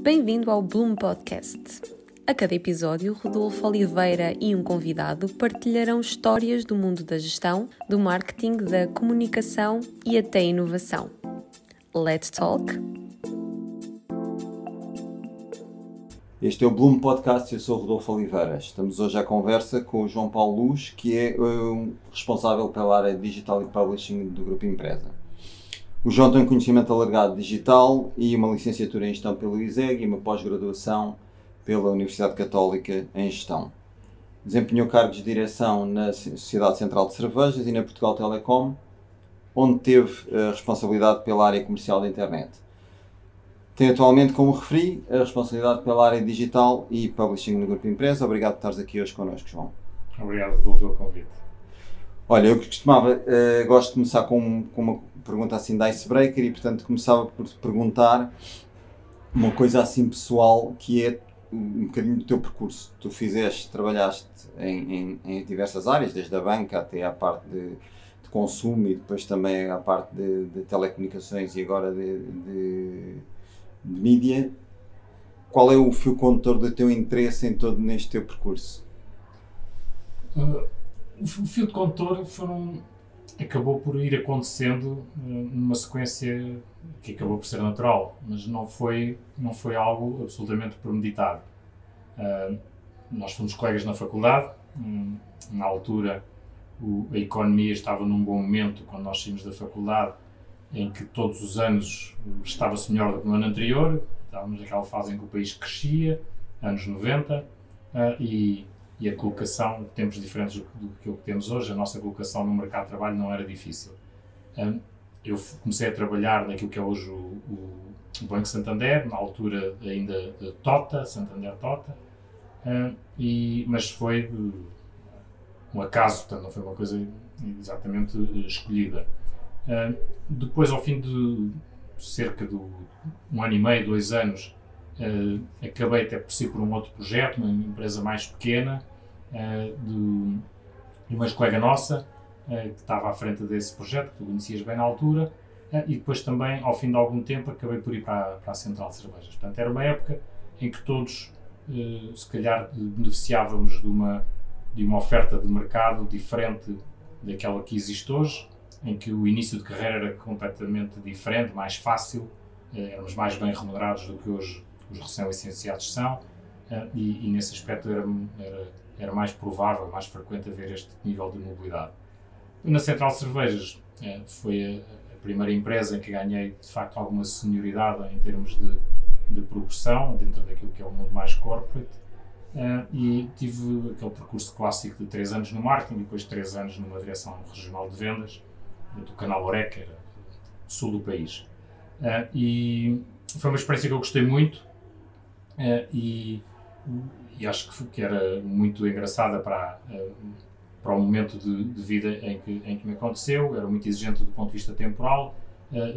Bem-vindo ao Bloom Podcast. A cada episódio, Rodolfo Oliveira e um convidado partilharão histórias do mundo da gestão, do marketing, da comunicação e até inovação. Let's talk! Este é o Bloom Podcast e eu sou o Rodolfo Oliveira. Estamos hoje à conversa com o João Paulo Luz, que é o responsável pela área Digital e Publishing do Grupo Empresa. O João tem um conhecimento alargado digital e uma licenciatura em Gestão pelo ISEG e uma pós-graduação pela Universidade Católica em Gestão. Desempenhou cargos de direção na Sociedade Central de Cervejas e na Portugal Telecom, onde teve a responsabilidade pela área comercial da internet. Tem atualmente, como referi, a responsabilidade pela área digital e publishing no Grupo Empresa. Obrigado por estares aqui hoje connosco, João. Obrigado pelo convite. Olha, eu gosto de começar com uma pergunta assim da icebreaker e, portanto, começava por te perguntar uma coisa assim pessoal, que é um bocadinho do teu percurso. Tu trabalhaste em diversas áreas, desde a banca até à parte de consumo e depois também à parte de telecomunicações e agora de mídia. Qual é o fio condutor do teu interesse em todo neste teu percurso? O fio de condutor acabou por ir acontecendo numa sequência que acabou por ser natural, mas não foi algo absolutamente premeditado. Nós fomos colegas na faculdade, na altura a economia estava num bom momento quando nós saímos da faculdade, em que todos os anos estava-se melhor do que no ano anterior. Estávamos naquela fase em que o país crescia, anos 90, e a colocação, tempos diferentes do que temos hoje, a nossa colocação no mercado de trabalho não era difícil. Eu comecei a trabalhar naquilo que é hoje o Banco Santander, na altura ainda de TOTA, Santander TOTA, mas foi um acaso, portanto não foi uma coisa exatamente escolhida. Depois, ao fim de cerca de 1 ano e meio, 2 anos, acabei até por si por um outro projeto, uma empresa mais pequena, de uma colega nossa, que estava à frente desse projeto, que tu conhecias bem na altura, e depois também, ao fim de algum tempo, acabei por ir para a Central de Cervejas. Portanto, era uma época em que todos, se calhar, beneficiávamos de uma oferta de mercado diferente daquela que existe hoje, em que o início de carreira era completamente diferente, mais fácil, éramos mais bem remunerados do que hoje os recém-licenciados são, e nesse aspecto era mais provável, mais frequente haver este nível de mobilidade. Na Central de Cervejas foi a primeira empresa em que ganhei, de facto, alguma senioridade em termos de progressão, dentro daquilo que é o mundo mais corporate, e tive aquele percurso clássico de 3 anos no marketing, depois 3 anos numa direção regional de vendas, do canal Oreca, era sul do país. E foi uma experiência que eu gostei muito, e acho que era muito engraçada para o momento de vida em que me aconteceu. Era muito exigente do ponto de vista temporal,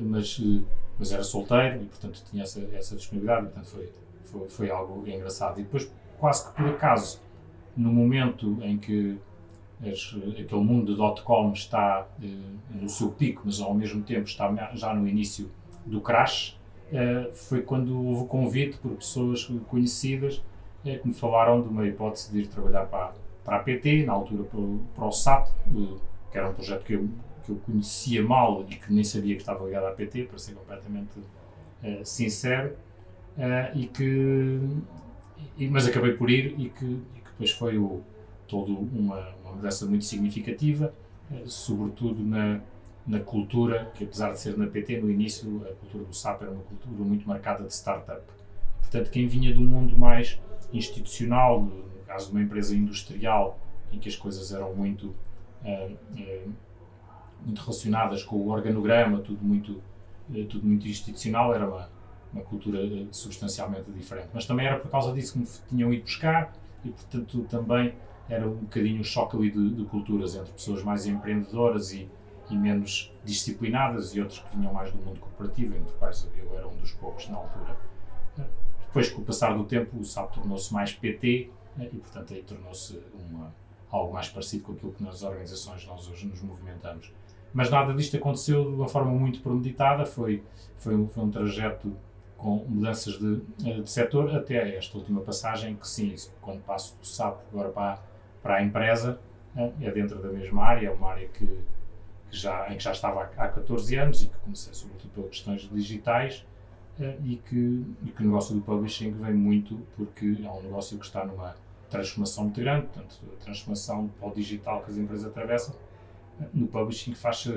mas era solteiro e, portanto, tinha essa disponibilidade, portanto foi algo engraçado. E depois, quase que por acaso, no momento em que aquele mundo de .com está no seu pico, mas ao mesmo tempo está já no início do crash, foi quando houve o convite por pessoas conhecidas que me falaram de uma hipótese de ir trabalhar para a PT, na altura para o SAP, que era um projeto que eu conhecia mal e que nem sabia que estava ligado à PT, para ser completamente sincero, mas acabei por ir e que depois foi toda uma mudança muito significativa, sobretudo na cultura, que apesar de ser na PT, no início a cultura do SAP era uma cultura muito marcada de startup. Portanto, quem vinha de um mundo mais institucional, no caso de uma empresa industrial, em que as coisas eram muito relacionadas com o organograma, tudo muito institucional, era uma cultura substancialmente diferente. Mas também era por causa disso que me tinham ido buscar e, portanto, também era um bocadinho um choque ali de culturas entre pessoas mais empreendedoras e menos disciplinadas e outros que vinham mais do mundo corporativo, entre os quais eu era um dos poucos na altura. Depois, com o passar do tempo, o SAP tornou-se mais PT e, portanto, aí tornou-se algo mais parecido com aquilo que nas organizações nós hoje nos movimentamos. Mas nada disto aconteceu de uma forma muito premeditada, foi um trajeto com mudanças de setor, até esta última passagem, que sim, quando passo do SAP agora para a empresa, é dentro da mesma área, é uma área em que já estava há 14 anos e que comecei sobretudo pelas questões digitais, e que o negócio do publishing vem muito porque é um negócio que está numa transformação muito grande, portanto, a transformação para o digital que as empresas atravessam, no publishing faz-se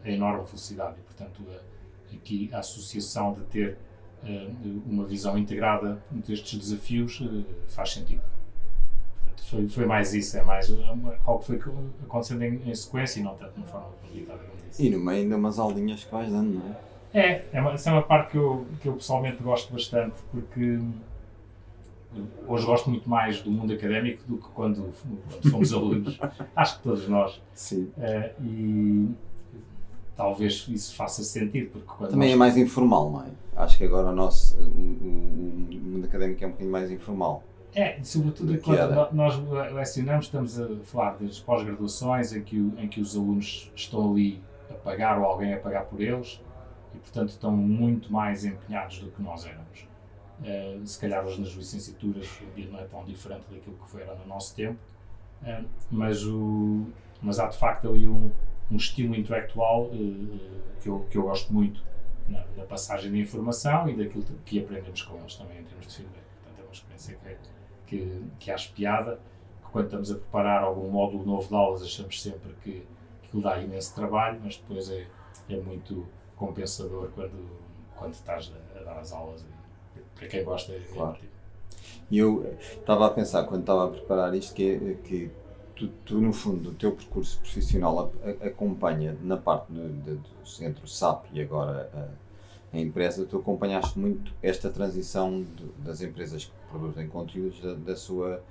a enorme velocidade e, portanto, aqui a associação de ter uma visão integrada destes desafios faz sentido. Portanto, foi mais isso, é mais algo que foi acontecendo em sequência e não tanto de uma forma limitada como disse. E no meio ainda umas aulinhas que vais dando, não é? Essa é uma parte que eu pessoalmente gosto bastante, porque hoje gosto muito mais do mundo académico do que quando fomos alunos. Acho que todos nós. Sim. E talvez isso faça sentido. Porque quando também é mais informal, não é? Acho que agora o mundo académico é um bocadinho mais informal. Sobretudo quando nós lecionamos, estamos a falar das pós-graduações em que os alunos estão ali a pagar ou alguém a pagar por eles e, portanto, estão muito mais empenhados do que nós éramos. Se calhar hoje nas licenciaturas o dia não é tão diferente daquilo que foi no nosso tempo, mas há de facto ali um estímulo intelectual que eu gosto muito na passagem de informação e daquilo que aprendemos com eles também em termos de feedback. Portanto, é uma experiência que acho piada, que quando estamos a preparar algum módulo novo de aulas achamos sempre que aquilo dá imenso trabalho, mas depois é muito compensador quando estás a dar as aulas. Para quem gosta, claro. E eu estava a pensar, quando estava a preparar isto, que tu no fundo, o teu percurso profissional acompanha na parte entre o SAP e agora a empresa, tu acompanhaste muito esta transição das empresas que produzem conteúdos, da sua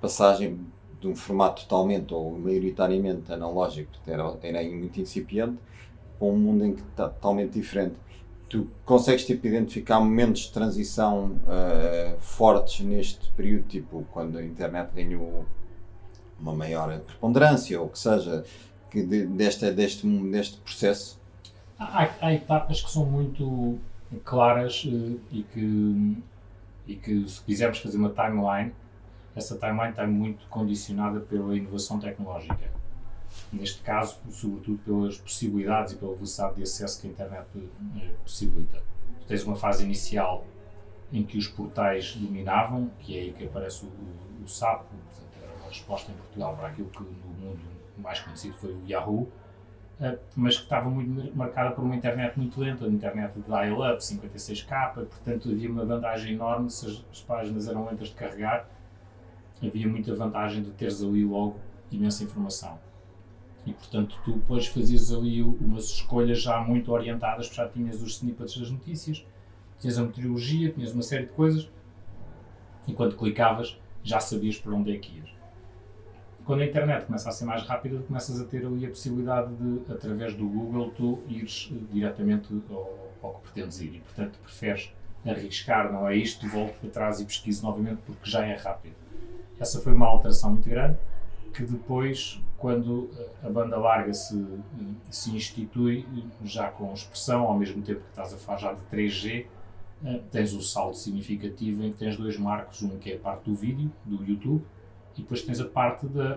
passagem de um formato totalmente ou maioritariamente analógico, que era muito incipiente, para um mundo em que está totalmente diferente. Tu consegues identificar momentos de transição fortes neste período, tipo quando a internet ganhou uma maior preponderância, ou que seja, deste processo? Há etapas que são muito claras e que se quisermos fazer uma timeline, essa timeline está muito condicionada pela inovação tecnológica. Neste caso, sobretudo pelas possibilidades e pela velocidade de acesso que a internet possibilita. Tu tens uma fase inicial em que os portais dominavam, que é aí que aparece o SAP, portanto, era uma resposta em Portugal para aquilo que no mundo mais conhecido foi o Yahoo, mas que estava muito marcada por uma internet muito lenta, uma internet de dial-up, 56K, portanto havia uma vantagem enorme se as páginas eram lentas de carregar, havia muita vantagem de teres ali logo imensa informação. E, portanto, tu depois fazias ali umas escolhas já muito orientadas, porque já tinhas os snippets das notícias, tinhas a meteorologia, tinhas uma série de coisas, e quando clicavas já sabias para onde é que ias. Quando a internet começa a ser mais rápida, começas a ter ali a possibilidade de, através do Google, tu ires diretamente ao que pretendes ir. E, portanto, preferes arriscar, não é isto, volto para trás e pesquiso novamente porque já é rápido. Essa foi uma alteração muito grande, que depois, quando a banda larga se institui, já com expressão, ao mesmo tempo que estás a falar já de 3G, tens o salto significativo em que tens dois marcos, um que é a parte do vídeo, do YouTube, e depois tens a parte de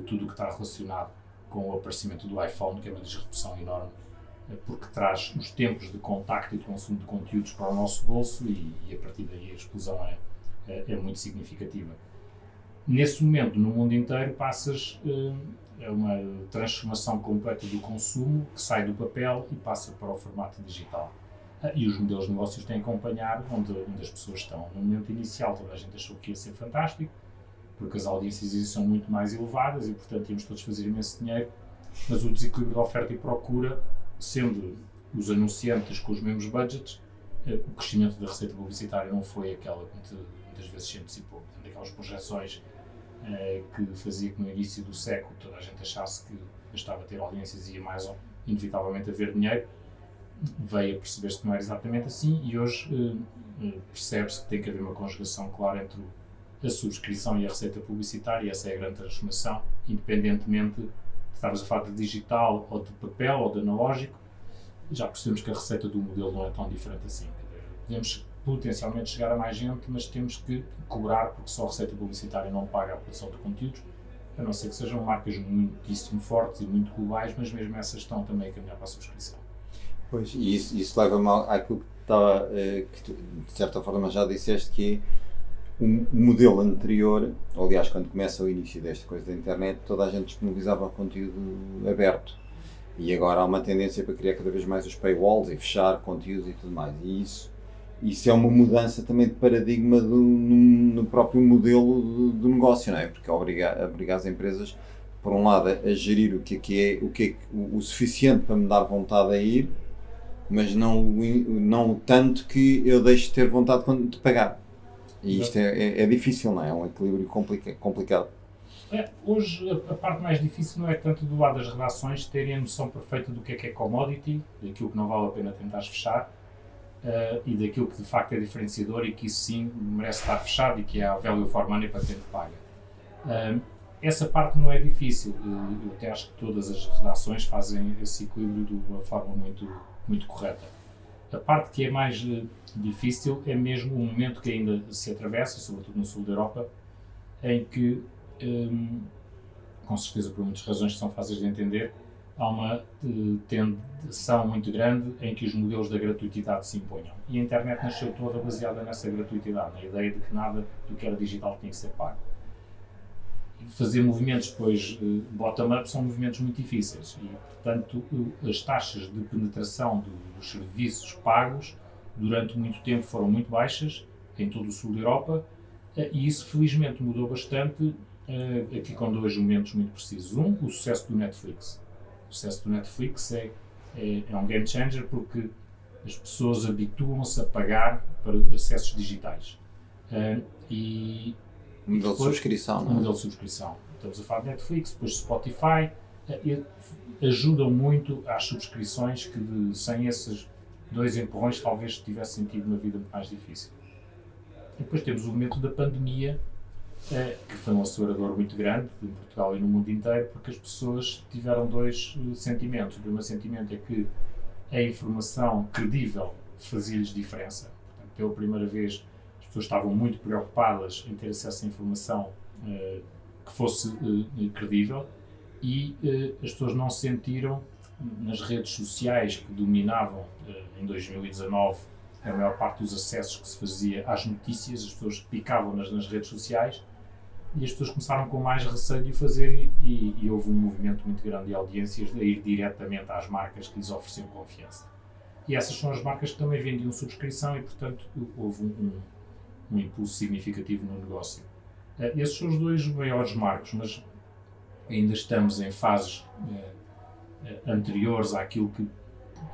tudo o que está relacionado com o aparecimento do iPhone, que é uma disrupção enorme, porque traz os tempos de contacto e de consumo de conteúdos para o nosso bolso e a partir daí a explosão é muito significativa. Nesse momento, no mundo inteiro, passas a uma transformação completa do consumo, que sai do papel e passa para o formato digital. E os modelos de negócios têm que acompanhar onde as pessoas estão. No momento inicial, toda a gente achou que ia ser fantástico, porque as audiências são muito mais elevadas e, portanto, íamos todos fazer imenso dinheiro, mas o desequilíbrio de oferta e procura, sendo os anunciantes com os mesmos budgets, o crescimento da receita publicitária não foi aquela que muitas vezes se antecipou. Portanto, aquelas projeções que fazia que no início do século toda a gente achasse que bastava ter audiências e ia mais inevitavelmente haver dinheiro, veio a perceber-se que não era exatamente assim e hoje percebe-se que tem que haver uma conjugação clara entre a subscrição e a receita publicitária, e essa é a grande transformação, independentemente de estarmos a falar de digital ou de papel ou de analógico, já percebemos que a receita do modelo não é tão diferente assim. podemos potencialmente chegar a mais gente, mas temos que cobrar, porque só a receita publicitária não paga a produção de conteúdos, a não ser que sejam marcas muitíssimo fortes e muito globais, mas mesmo essas estão também a caminhar para a subscrição. Pois, e isso leva-me àquilo que estava, que tu, de certa forma já disseste, que é um modelo anterior, aliás, quando começa o início desta coisa da internet, toda a gente disponibilizava conteúdo aberto. E agora há uma tendência para criar cada vez mais os paywalls e fechar conteúdos e tudo mais. E isso é uma mudança também de paradigma no próprio modelo do negócio, não é? Porque obriga as empresas, por um lado, a gerir o que é o suficiente para me dar vontade a ir, mas não tanto que eu deixe de ter vontade de pagar. E isto é difícil, não é? É um equilíbrio complicado. Hoje a parte mais difícil não é tanto do lado das redações terem a noção perfeita do que é commodity, daquilo que não vale a pena tentar fechar, e daquilo que de facto é diferenciador e que isso sim merece estar fechado e que é a value for money para quem paga. Essa parte não é difícil, eu até acho que todas as redações fazem esse equilíbrio de uma forma muito correta. A parte que é mais difícil é mesmo o momento que ainda se atravessa, sobretudo no sul da Europa, em que, com certeza por muitas razões que são fáceis de entender, há uma tensão muito grande em que os modelos da gratuitidade se imponham. E a internet nasceu toda baseada nessa gratuitidade, na ideia de que nada do que era digital tinha que ser pago. Fazer movimentos depois bottom-up são movimentos muito difíceis e, portanto, as taxas de penetração dos serviços pagos durante muito tempo foram muito baixas em todo o sul da Europa e isso felizmente mudou bastante aqui com dois momentos muito precisos. O sucesso do Netflix. O sucesso do Netflix é um game changer porque as pessoas habituam-se a pagar para acessos digitais. Um modelo de subscrição, não é? Um modelo de subscrição. Estamos a falar de Netflix, depois Spotify, ajudam muito às subscrições que sem esses dois empurrões talvez tivessem tido uma vida muito mais difícil. E depois temos o momento da pandemia, que foi um acelerador muito grande em Portugal e no mundo inteiro, porque as pessoas tiveram dois sentimentos. O primeiro sentimento é que a informação credível fazia-lhes diferença. Portanto, pela primeira vez as pessoas estavam muito preocupadas em ter acesso a informação que fosse credível e as pessoas não sentiram nas redes sociais que dominavam em 2019 a maior parte dos acessos que se fazia às notícias, as pessoas picavam nas redes sociais e as pessoas começaram com mais receio de o fazer e houve um movimento muito grande de audiências a ir diretamente às marcas que lhes ofereciam confiança. E essas são as marcas que também vendiam subscrição e, portanto, houve um impulso significativo no negócio. Esses são os dois maiores marcos, mas ainda estamos em fases anteriores àquilo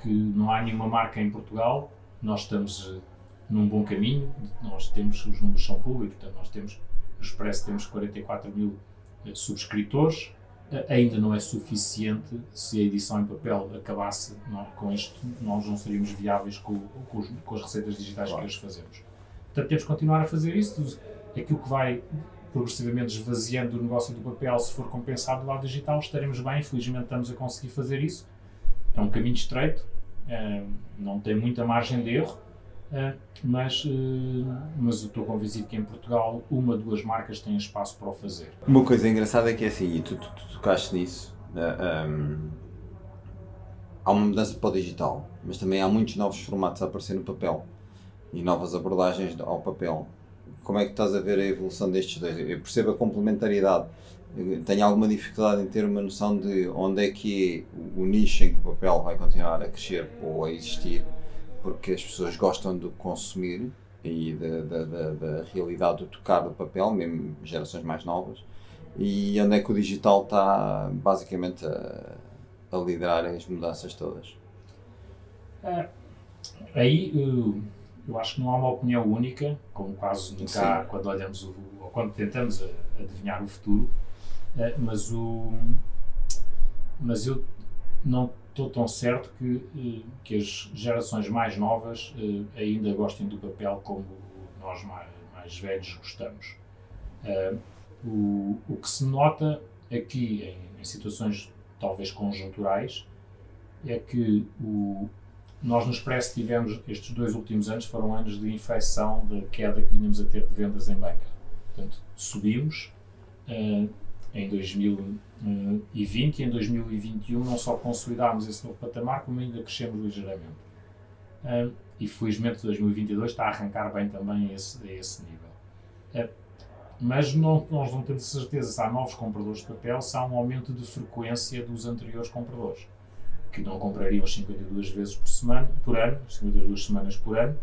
que não há nenhuma marca em Portugal. Nós estamos num bom caminho, nós temos, os números são públicos, portanto nós temos, no Expresso temos 44 mil subscritores, ainda não é suficiente. Se a edição em papel acabasse com isto, nós não seríamos viáveis com as receitas digitais que hoje fazemos. Portanto, temos que continuar a fazer isso. Aquilo que vai progressivamente esvaziando o negócio do papel, se for compensado do lado digital, estaremos bem. Felizmente estamos a conseguir fazer isso. É um caminho estreito, não tem muita margem de erro, mas eu estou convencido que em Portugal uma, duas marcas têm espaço para o fazer. Uma coisa engraçada é que é assim, e tu tocaste nisso, há uma mudança para o digital, mas também há muitos novos formatos a aparecer no papel e novas abordagens ao papel. Como é que estás a ver a evolução destes dois? Eu percebo a complementaridade, tenho alguma dificuldade em ter uma noção de onde é que é o nicho em que o papel vai continuar a crescer ou a existir, porque as pessoas gostam de consumir e da realidade do tocar do papel, mesmo gerações mais novas, e onde é que o digital está basicamente a liderar as mudanças todas. Aí eu acho que não há uma opinião única, como quase nunca há quando olhamos ou quando tentamos adivinhar o futuro, mas eu não estou tão certo que as gerações mais novas ainda gostem do papel como nós mais velhos gostamos. O que se nota aqui em situações talvez conjunturais é que Nós no Expresso tivemos, estes 2 últimos anos foram anos de inflexão, de queda que vinhamos a ter de vendas em banca. Portanto, subimos em 2020 e em 2021 não só consolidámos esse novo patamar, como ainda crescemos ligeiramente. E felizmente 2022 está a arrancar bem também a esse nível. Mas nós não temos certeza se há novos compradores de papel, se há um aumento de frequência dos anteriores compradores, que não comprariam as 52 vezes por ano, 52 semanas por ano,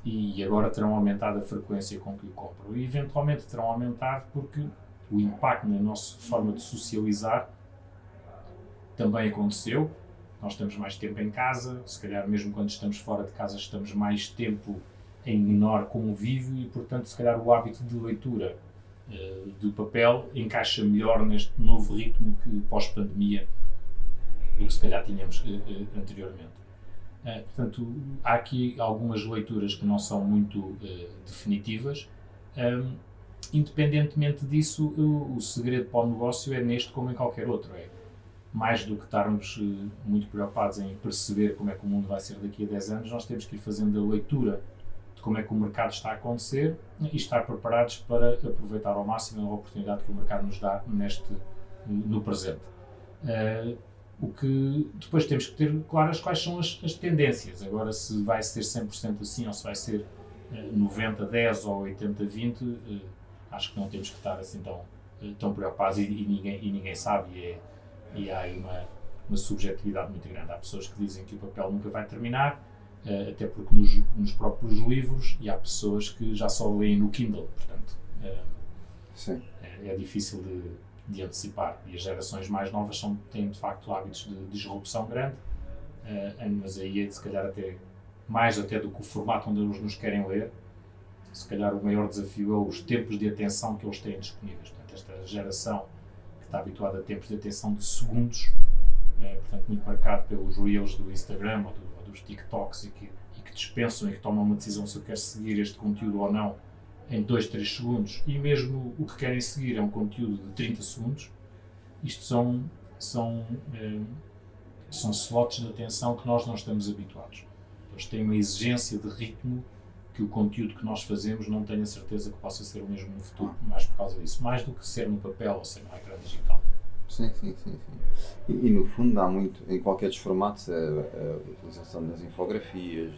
e agora terão aumentado a frequência com que o compram. E eventualmente terão aumentado porque o impacto na nossa forma de socializar também aconteceu. Nós estamos mais tempo em casa, se calhar mesmo quando estamos fora de casa estamos mais tempo em menor convívio e, portanto, se calhar o hábito de leitura do papel encaixa melhor neste novo ritmo que pós-pandemia do que se calhar tínhamos anteriormente. Portanto, há aqui algumas leituras que não são muito definitivas. Independentemente disso, o segredo para o negócio é neste como em qualquer outro. É mais do que estarmos muito preocupados em perceber como é que o mundo vai ser daqui a 10 anos, nós temos que ir fazendo a leitura de como é que o mercado está a acontecer e estar preparados para aproveitar ao máximo a oportunidade que o mercado nos dá no presente. O que depois temos que ter claras quais são as tendências. Agora, se vai ser 100% assim ou se vai ser 90-10 ou 80-20, acho que não temos que estar assim tão preocupados e ninguém sabe. E há aí uma subjetividade muito grande. Há pessoas que dizem que o papel nunca vai terminar, até porque nos próprios livros, e há pessoas que já só leem no Kindle, portanto é difícil de antecipar. E as gerações mais novas têm de facto hábitos de disrupção grande, mas aí é se calhar mais até do que o formato onde eles nos querem ler. Se calhar o maior desafio é os tempos de atenção que eles têm disponíveis. Portanto, esta geração que está habituada a tempos de atenção de segundos, portanto muito marcado pelos Reels do Instagram ou dos TikToks e que dispensam e que tomam uma decisão se eu quero seguir este conteúdo ou não em 2-3 segundos, e mesmo o que querem seguir é um conteúdo de 30 segundos. Isto são slots de atenção que nós não estamos habituados. Eles têm uma exigência de ritmo que o conteúdo que nós fazemos não tenho a certeza que possa ser o mesmo no futuro, mais por causa disso, mais do que ser no papel ou ser no ecrã digital. Sim. E no fundo há muito, em qualquer dos formatos, a utilização das infografias,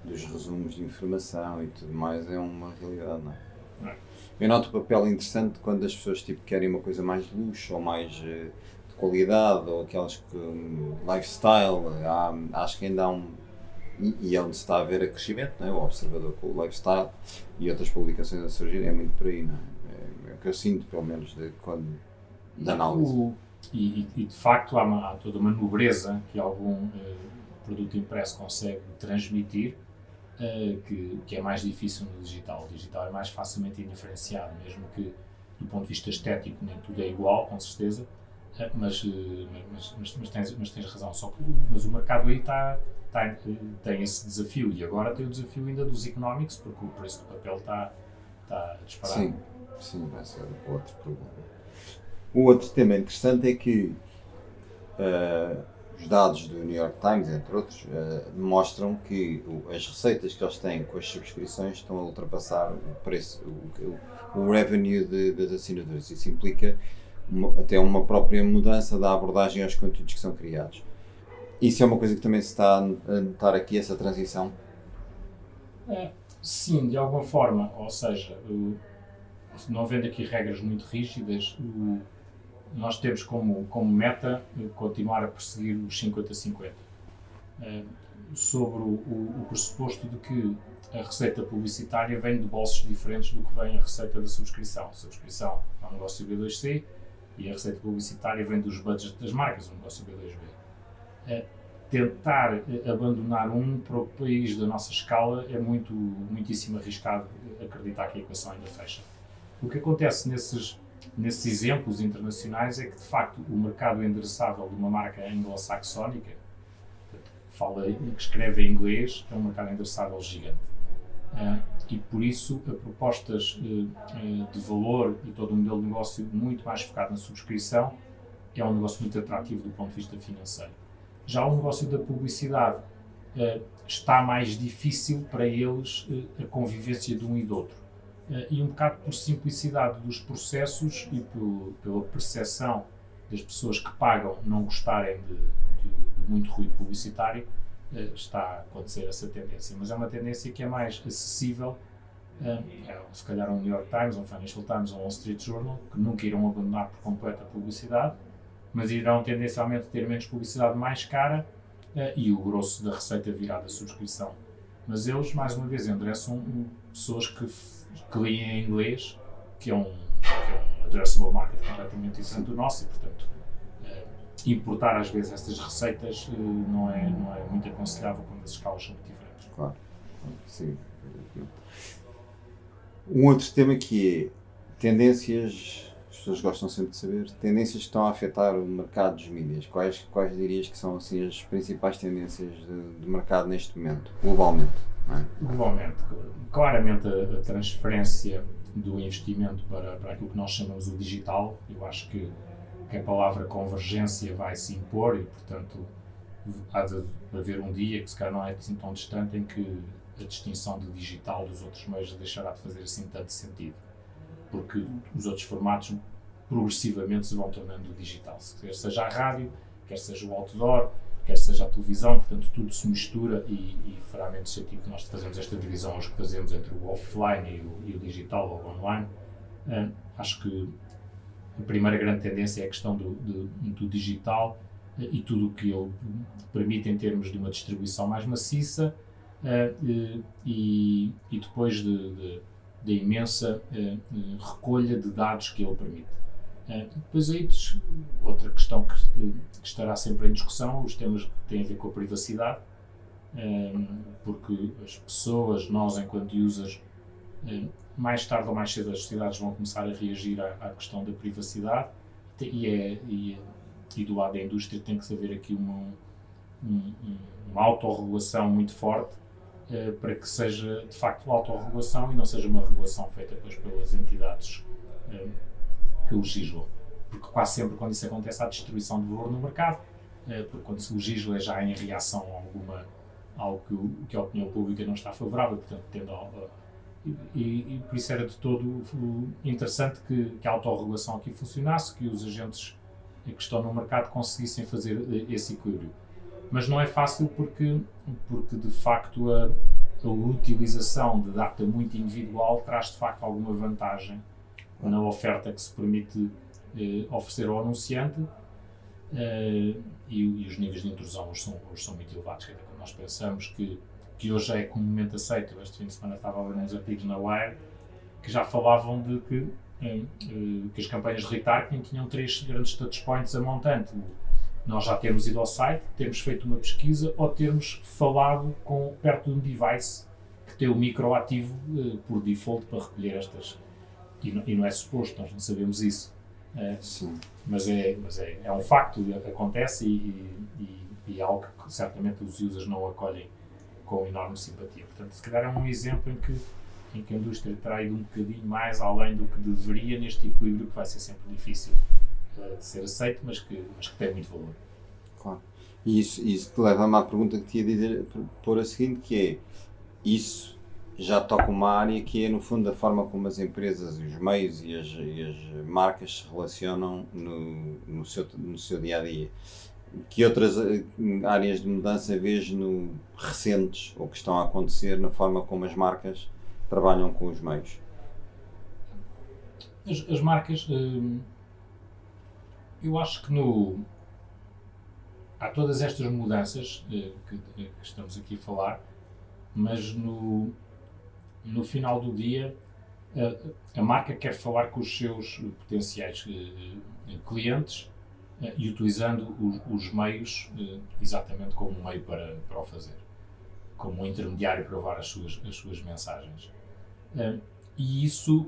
dos resumos de informação e tudo mais é uma realidade, não é? Eu noto o papel interessante quando as pessoas querem uma coisa mais de luxo ou mais de qualidade, ou aquelas que lifestyle. Acho que ainda há e é onde se está a ver a crescimento, não é? O Observador com o lifestyle e outras publicações a surgir, é muito por aí, não é? É o que eu sinto, pelo menos, da análise. E de facto há toda uma nobreza que algum produto impresso consegue transmitir, que é mais difícil no digital. O digital é mais facilmente indiferenciado, mesmo que do ponto de vista estético nem tudo é igual, com certeza, mas tens razão. Mas o mercado aí tem esse desafio, e agora tem o desafio ainda dos economics, porque o preço do papel está a disparar. Sim, vai ser outro problema. O outro tema interessante é que os dados do New York Times, entre outros, mostram que as receitas que eles têm com as subscrições estão a ultrapassar o preço, o revenue das assinaturas. Isso implica até uma própria mudança da abordagem aos conteúdos que são criados. Isso é uma coisa que também se está a notar aqui, essa transição? Sim, de alguma forma. Ou seja, não havendo aqui regras muito rígidas, nós temos como meta continuar a perseguir os 50-50. Sobre o pressuposto de que a receita publicitária vem de bolsos diferentes do que vem a receita da subscrição. A subscrição é um negócio B2C e a receita publicitária vem dos budgets das marcas, um negócio B2B. Tentar abandonar para o país da nossa escala é muitíssimo arriscado acreditar que a equação ainda fecha. O que acontece nesses exemplos internacionais é que, de facto, o mercado endereçável de uma marca anglo-saxónica, que escreve em inglês, é um mercado endereçável gigante. E, por isso, a propostas de valor e todo um modelo de negócio muito mais focado na subscrição é um negócio muito atrativo do ponto de vista financeiro. Já o negócio da publicidade está mais difícil para eles a convivência de um e do outro. E um bocado por simplicidade dos processos e pela percepção das pessoas que pagam não gostarem de muito ruído publicitário, está a acontecer essa tendência. Mas é uma tendência que é mais acessível, se calhar um New York Times, um Financial Times ou um Wall Street Journal, que nunca irão abandonar por completo a publicidade, mas irão tendencialmente ter menos publicidade mais cara e o grosso da receita virá da subscrição. Mas eles, mais uma vez, endereçam pessoas que leem em inglês, que é um addressable market completamente diferente do nosso e, portanto, importar às vezes estas receitas não é muito aconselhável quando as escalas são muito diferentes. Claro, sim. Um outro tema que é tendências, as pessoas gostam sempre de saber, tendências que estão a afetar o mercado dos mídias. Quais dirias que são assim, as principais tendências do mercado neste momento, globalmente? Não é? Globalmente, claramente a transferência do investimento para aquilo que nós chamamos o digital. Eu acho que a palavra convergência vai se impor e, portanto, há de haver um dia, que se calhar não é assim tão distante, em que a distinção de digital dos outros meios deixará de fazer assim tanto sentido, porque os outros formatos progressivamente se vão tornando digital, quer seja a rádio, quer seja o outdoor, quer seja a televisão, portanto tudo se mistura e fará menos sentido que nós fazemos esta divisão hoje que fazemos entre o offline e o digital ou o online. Acho que a primeira grande tendência é a questão do digital e tudo o que ele permite em termos de uma distribuição mais maciça e depois da imensa recolha de dados que ele permite. Depois aí, outra questão que estará sempre em discussão, os temas que têm a ver com a privacidade, porque as pessoas, nós enquanto users, mais tarde ou mais cedo as sociedades vão começar a reagir à questão da privacidade e do lado da indústria tem que haver aqui uma autorregulação muito forte para que seja de facto autorregulação e não seja uma regulação feita depois pelas entidades que legislam, porque quase sempre quando isso acontece há distribuição de valor no mercado, porque quando se legisla é já em reação a algo que a opinião pública não está favorável, portanto e por isso era de todo interessante que a autorregulação aqui funcionasse, que os agentes que estão no mercado conseguissem fazer esse equilíbrio. Mas não é fácil porque de facto a utilização de data muito individual traz de facto alguma vantagem na oferta que se permite oferecer ao anunciante e os níveis de intrusão hoje são muito elevados. Quando nós pensamos que hoje é comumente aceito, este fim de semana estava a ler uns artigos na Wire que já falavam de que as campanhas de retargeting tinham 3 grandes touch points a montante. Nós já termos ido ao site, termos feito uma pesquisa ou termos falado perto de um device que tem o micro ativo por default para recolher estas. E não é suposto, nós não sabemos isso. Mas é um facto, acontece e é algo que certamente os users não acolhem com enorme simpatia. Portanto, se calhar é um exemplo em que a indústria terá ido um bocadinho mais além do que deveria neste equilíbrio que vai ser sempre difícil de ser aceito, mas que tem muito valor. Claro. E isso leva-me à pergunta que te ia dizer, por a seguinte, que é, isso já toca uma área que é, no fundo, a forma como as empresas, os meios e as marcas se relacionam no seu dia-a-dia. Que outras áreas de mudança vês recentes ou que estão a acontecer na forma como as marcas trabalham com os meios? As marcas, eu acho que há todas estas mudanças que estamos aqui a falar, mas no final do dia a marca quer falar com os seus potenciais clientes e utilizando os meios exatamente como um meio para o fazer, como um intermediário para levar as suas mensagens. E isso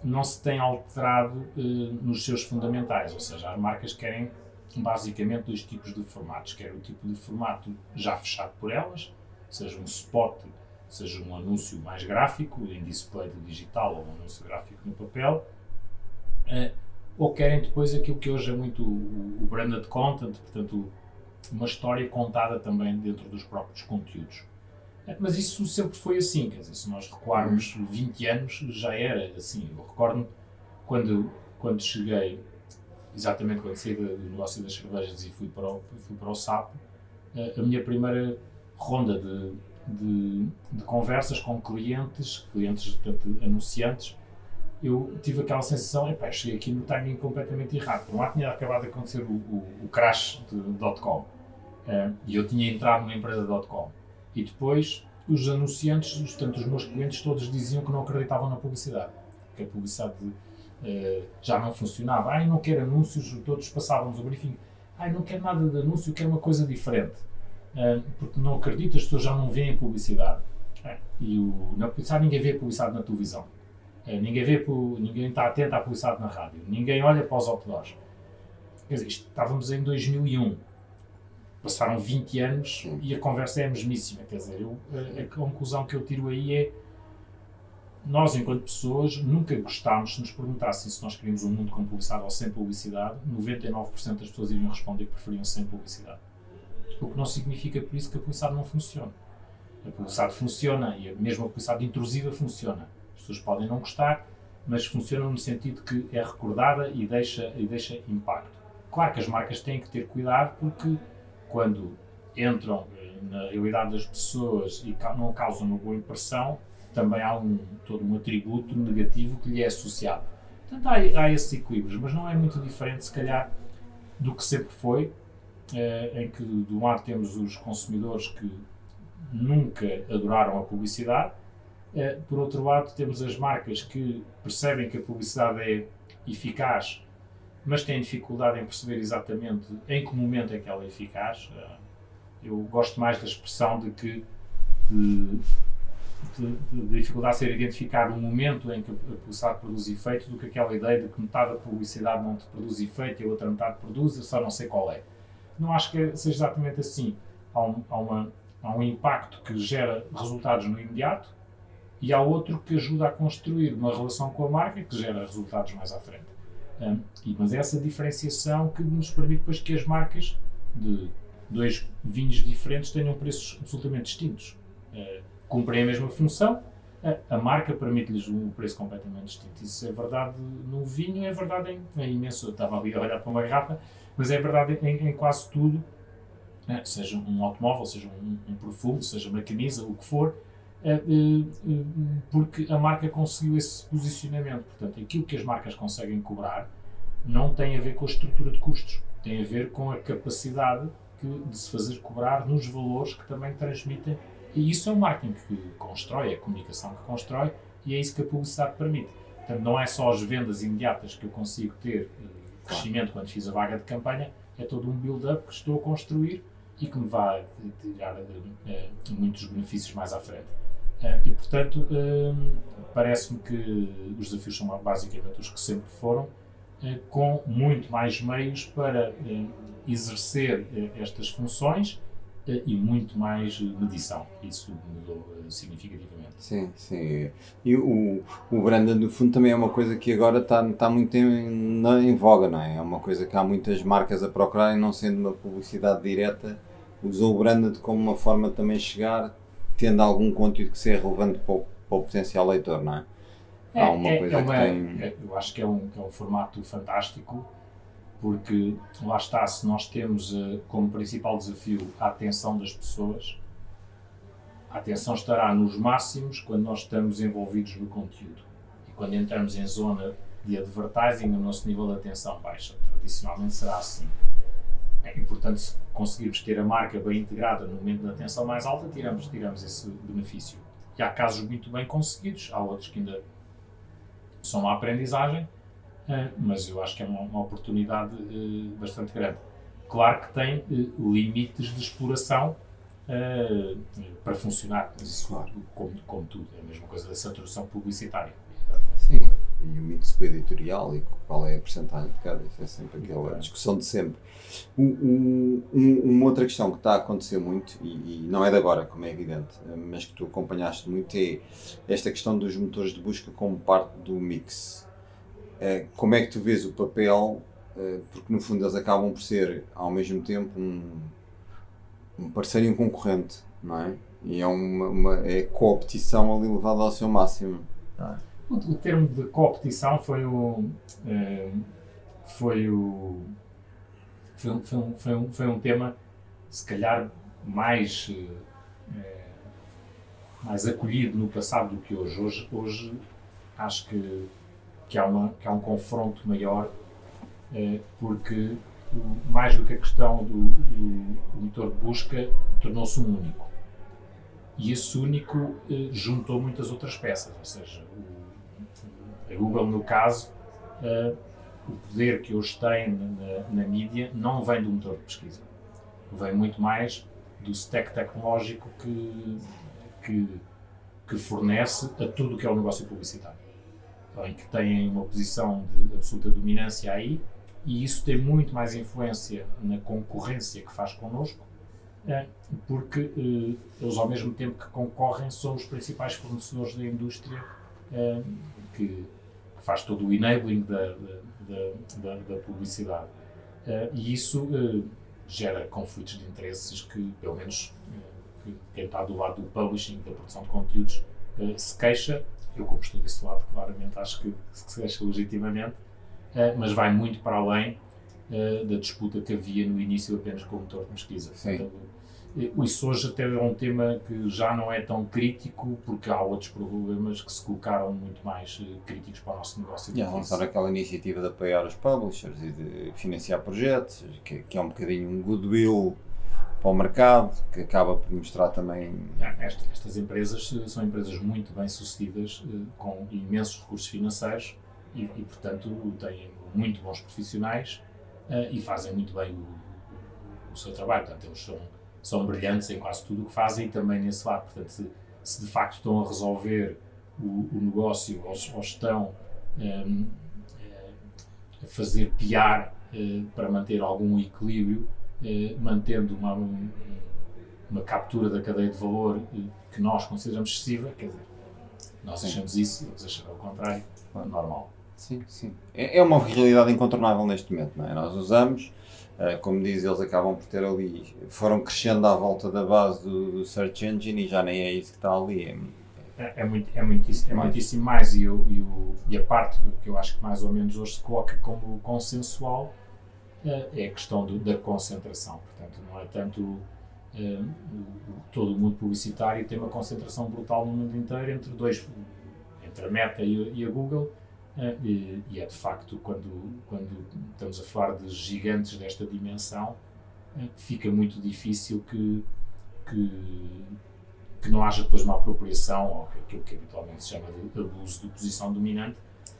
não se tem alterado nos seus fundamentais, ou seja, as marcas querem basicamente 2 tipos de formatos, quer o tipo de formato já fechado por elas, seja um spot, seja um anúncio mais gráfico, em display de digital ou um anúncio gráfico no papel, ou querem depois aquilo que hoje é muito o branded content, portanto uma história contada também dentro dos próprios conteúdos. Mas isso sempre foi assim, quer dizer, se nós recuarmos 20 anos, já era assim. Eu recordo-me quando cheguei, exatamente quando saí do negócio das cervejas e fui para o SAP, a minha primeira ronda de conversas com clientes, portanto, anunciantes, eu tive aquela sensação, cheguei aqui no timing completamente errado. Por um lado tinha acabado de acontecer o crash de .com, e eu tinha entrado numa empresa .com. E depois os anunciantes, portanto os meus clientes todos diziam que não acreditavam na publicidade, que a publicidade já não funcionava. Eu não quero anúncios, todos passávamos o briefing. Não quero nada de anúncio, quero uma coisa diferente. Porque não acredito, as pessoas já não veem publicidade. Na publicidade ninguém vê publicidade na televisão. Ninguém está atento à publicidade na rádio. Ninguém olha para os outdoors. Quer dizer, estávamos em 2001. Passaram 20 anos e a conversa é a mesmíssima. Quer dizer, a conclusão que eu tiro aí é: nós, enquanto pessoas, nunca gostámos, se nos perguntassem se nós queríamos um mundo com publicidade ou sem publicidade, 99% das pessoas iriam responder que preferiam sem publicidade. O que não significa por isso que a publicidade não funciona. A publicidade funciona, e mesmo a publicidade intrusiva funciona. As pessoas podem não gostar, mas funciona no sentido que é recordada e deixa impacto. Claro que as marcas têm que ter cuidado, porque quando entram na realidade das pessoas e não causam uma boa impressão, também há todo um atributo negativo que lhe é associado. Portanto, há esses equilíbrios, mas não é muito diferente, se calhar, do que sempre foi, em que, de um lado, temos os consumidores que nunca adoraram a publicidade, por outro lado, temos as marcas que percebem que a publicidade é eficaz, mas têm dificuldade em perceber exatamente em que momento é que ela é eficaz. Eu gosto mais da expressão de dificuldade ser identificar o momento em que a publicidade produz efeito, do que aquela ideia de que metade da publicidade não te produz efeito e a outra metade produz, eu só não sei qual é. Não acho que seja exatamente assim. Há um impacto que gera resultados no imediato e há outro que ajuda a construir uma relação com a marca que gera resultados mais à frente. Mas essa diferenciação que nos permite depois que as marcas de dois vinhos diferentes tenham preços absolutamente distintos. Cumprem a mesma função, a marca permite-lhes um preço completamente distinto. Isso é verdade no vinho, é verdade em imenso. Eu estava ali a olhar para uma garrafa, mas é verdade em quase tudo, seja um automóvel, seja um perfume, seja uma camisa, o que for, porque a marca conseguiu esse posicionamento. Portanto, aquilo que as marcas conseguem cobrar não tem a ver com a estrutura de custos, tem a ver com a capacidade de se fazer cobrar nos valores que também transmitem. E isso é o marketing que constrói, é a comunicação que constrói, e é isso que a publicidade permite. Portanto, não é só as vendas imediatas que eu consigo ter crescimento quando fiz a vaga de campanha, é todo um build-up que estou a construir e que me vai tirar muitos benefícios mais à frente. E, portanto, parece-me que os desafios são basicamente os que sempre foram, com muito mais meios para exercer estas funções e muito mais medição. Isso mudou significativamente. Sim, sim. E o branding, no fundo, também é uma coisa que agora está muito em voga, não é? É uma coisa que há muitas marcas a procurarem, não sendo uma publicidade direta, usam o branding como uma forma de também chegar, tendo algum conteúdo que seja relevante para o potencial leitor, não é? Há uma coisa que tem... Eu acho que é um formato fantástico, porque lá está, se nós temos como principal desafio a atenção das pessoas, a atenção estará nos máximos quando nós estamos envolvidos no conteúdo. E quando entramos em zona de advertising, o nosso nível de atenção baixa. Tradicionalmente será assim. E, portanto, se conseguirmos ter a marca bem integrada no momento da atenção mais alta, tiramos esse benefício. E há casos muito bem conseguidos, há outros que ainda são uma aprendizagem, mas eu acho que é uma oportunidade bastante grande. Claro que tem limites de exploração para funcionar, mas isso, como tudo, é a mesma coisa da saturação publicitária. Sim, e o mix editorial e qual é a porcentagem de cada, isso é sempre aquela discussão de sempre. Uma outra questão que está a acontecer muito, e não é de agora, como é evidente, mas que tu acompanhaste muito, é esta questão dos motores de busca como parte do mix. Como é que tu vês o papel, porque no fundo eles acabam por ser ao mesmo tempo um parceiro e um concorrente, não é? E é competição ali levada ao seu máximo. O termo de competição foi um tema, se calhar, mais acolhido no passado do que hoje. Hoje acho que há um confronto maior, porque mais do que a questão do motor de busca, tornou-se um único. E esse único juntou muitas outras peças, ou seja, a Google, no caso, o poder que hoje tem na mídia não vem do motor de pesquisa, vem muito mais do stack tecnológico que fornece a tudo o que é o negócio publicitário, em que têm uma posição de absoluta dominância aí, e isso tem muito mais influência na concorrência que faz connosco, porque eles, ao mesmo tempo que concorrem, são os principais fornecedores da indústria, que faz todo o enabling da publicidade. E isso gera conflitos de interesses que, pelo menos, quem está do lado do publishing, da produção de conteúdos, se queixa. Eu, como estou desse lado, claramente acho que se queixa legitimamente, mas vai muito para além da disputa que havia no início apenas com o motor de pesquisa. Portanto, isso hoje até é um tema que já não é tão crítico, porque há outros problemas que se colocaram muito mais críticos para o nosso negócio. E a lançar aquela iniciativa de apoiar os publishers e de financiar projetos, que é um bocadinho um goodwill para o mercado, que acaba por mostrar também... Estas empresas são empresas muito bem sucedidas, com imensos recursos financeiros e portanto, têm muito bons profissionais e fazem muito bem o seu trabalho. Portanto, eles são brilhantes em quase tudo o que fazem e também nesse lado. Portanto, se de facto estão a resolver o negócio ou estão a fazer piar para manter algum equilíbrio, mantendo uma captura da cadeia de valor que nós consideramos excessiva, quer dizer, nós achamos isso, eles acham o contrário, normal. Sim, sim. É uma realidade incontornável neste momento, não é? Nós usamos, como diz, eles acabam por ter ali, foram crescendo à volta da base do Search Engine e já nem é isso que está ali. É muitíssimo mais, e a parte que eu acho que mais ou menos hoje se coloca como consensual é a questão da concentração. Portanto, não é tanto todo o mundo publicitário tem uma concentração brutal no mundo inteiro entre a Meta e a Google, e é de facto quando estamos a falar de gigantes desta dimensão, fica muito difícil que não haja depois uma apropriação ou aquilo que habitualmente se chama de abuso de posição dominante.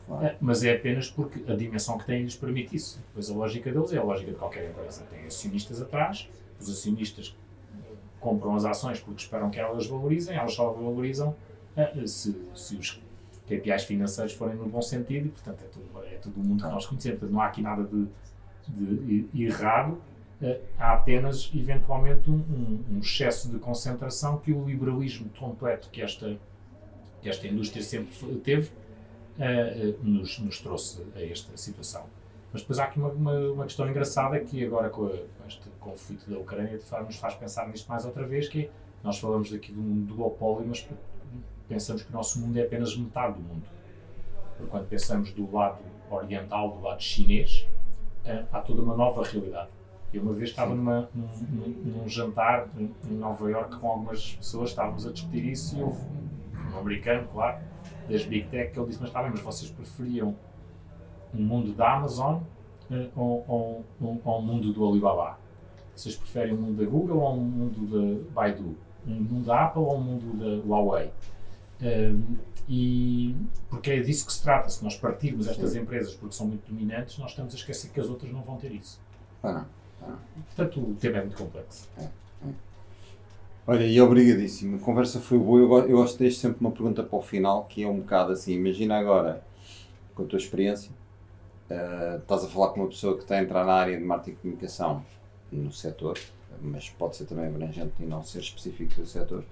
Claro. Mas é apenas porque a dimensão que têm lhes permite isso. Depois a lógica deles é a lógica de qualquer empresa. Tem acionistas atrás, os acionistas compram as ações porque esperam que elas valorizem, elas só valorizam se os KPIs financeiros forem no bom sentido, e portanto é tudo o mundo que nós conhecemos. Portanto, não há aqui nada de errado, há apenas eventualmente um excesso de concentração que o liberalismo completo que esta indústria sempre teve nos trouxe a esta situação. Mas depois há aqui uma questão engraçada que agora com este conflito da Ucrânia nos faz pensar nisto mais outra vez, que é, nós falamos aqui de um duopólio, mas pensamos que o nosso mundo é apenas metade do mundo. Porque quando pensamos do lado oriental, do lado chinês, há toda uma nova realidade. Eu uma vez estava num jantar em Nova Iorque com algumas pessoas, estávamos a discutir isso e houve um americano, claro, das Big Tech, que ele disse, mas está bem, mas vocês preferiam um mundo da Amazon ou um mundo do Alibaba? Vocês preferem um mundo da Google ou um mundo da Baidu? Um mundo da Apple ou um mundo da Huawei? E porque é disso que se trata. Se nós partirmos estas empresas porque são muito dominantes, nós estamos a esquecer que as outras não vão ter isso. Portanto, o tema é muito complexo. Olha, e obrigadíssimo. A conversa foi boa. Eu gosto de deixar sempre uma pergunta para o final, que é um bocado assim. Imagina agora, com a tua experiência, estás a falar com uma pessoa que está a entrar na área de marketing e comunicação no setor, mas pode ser também abrangente e não ser específico do setor.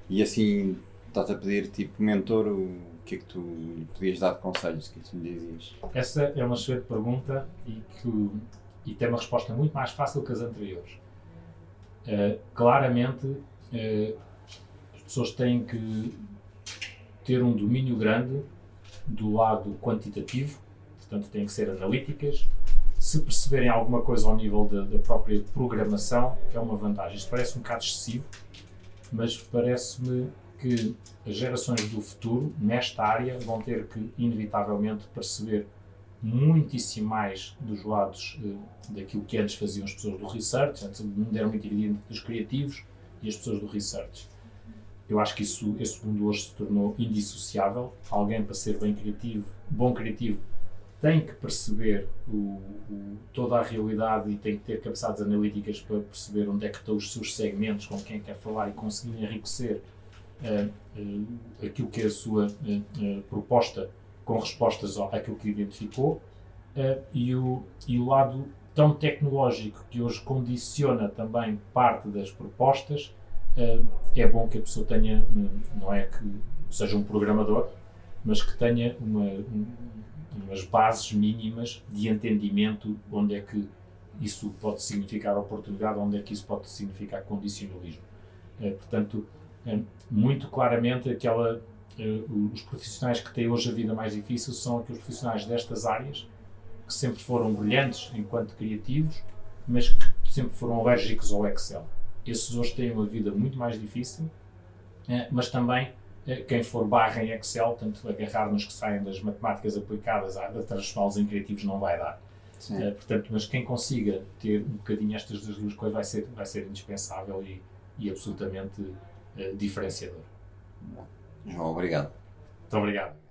E assim, estás a pedir tipo mentor, o que é que tu lhe podias dar de conselhos? O que é que tu lhe dizias? Essa é uma excelente pergunta e tem uma resposta muito mais fácil que as anteriores. Claramente, as pessoas têm que ter um domínio grande do lado quantitativo, portanto têm que ser analíticas. Se perceberem alguma coisa ao nível da própria programação, é uma vantagem. Isto parece um bocado excessivo, mas parece-me que as gerações do futuro, nesta área, vão ter que, inevitavelmente, perceber muitíssimo mais dos lados daquilo que antes faziam as pessoas do research. Antes o mundo era muito dividido entre os criativos e as pessoas do research. Eu acho que esse mundo hoje se tornou indissociável. Alguém, para ser bom criativo, tem que perceber toda a realidade e tem que ter capacidades analíticas para perceber onde é que estão os seus segmentos, com quem quer falar e conseguir enriquecer aquilo que é a sua proposta com respostas àquilo que identificou, e o lado tão tecnológico que hoje condiciona também parte das propostas. É bom que a pessoa tenha, não é que seja um programador, mas que tenha umas bases mínimas de entendimento onde é que isso pode significar oportunidade, onde é que isso pode significar condicionalismo. Portanto, muito claramente os profissionais que têm hoje a vida mais difícil são aqueles profissionais destas áreas que sempre foram brilhantes enquanto criativos, mas que sempre foram alérgicos ao Excel. Esses hoje têm uma vida muito mais difícil, mas também quem for barra em Excel, tanto agarrar nos que saem das matemáticas aplicadas a transformá-los em criativos não vai dar. Portanto, mas quem consiga ter um bocadinho estas duas coisas vai ser indispensável e absolutamente diferenciador. João, obrigado. Muito obrigado.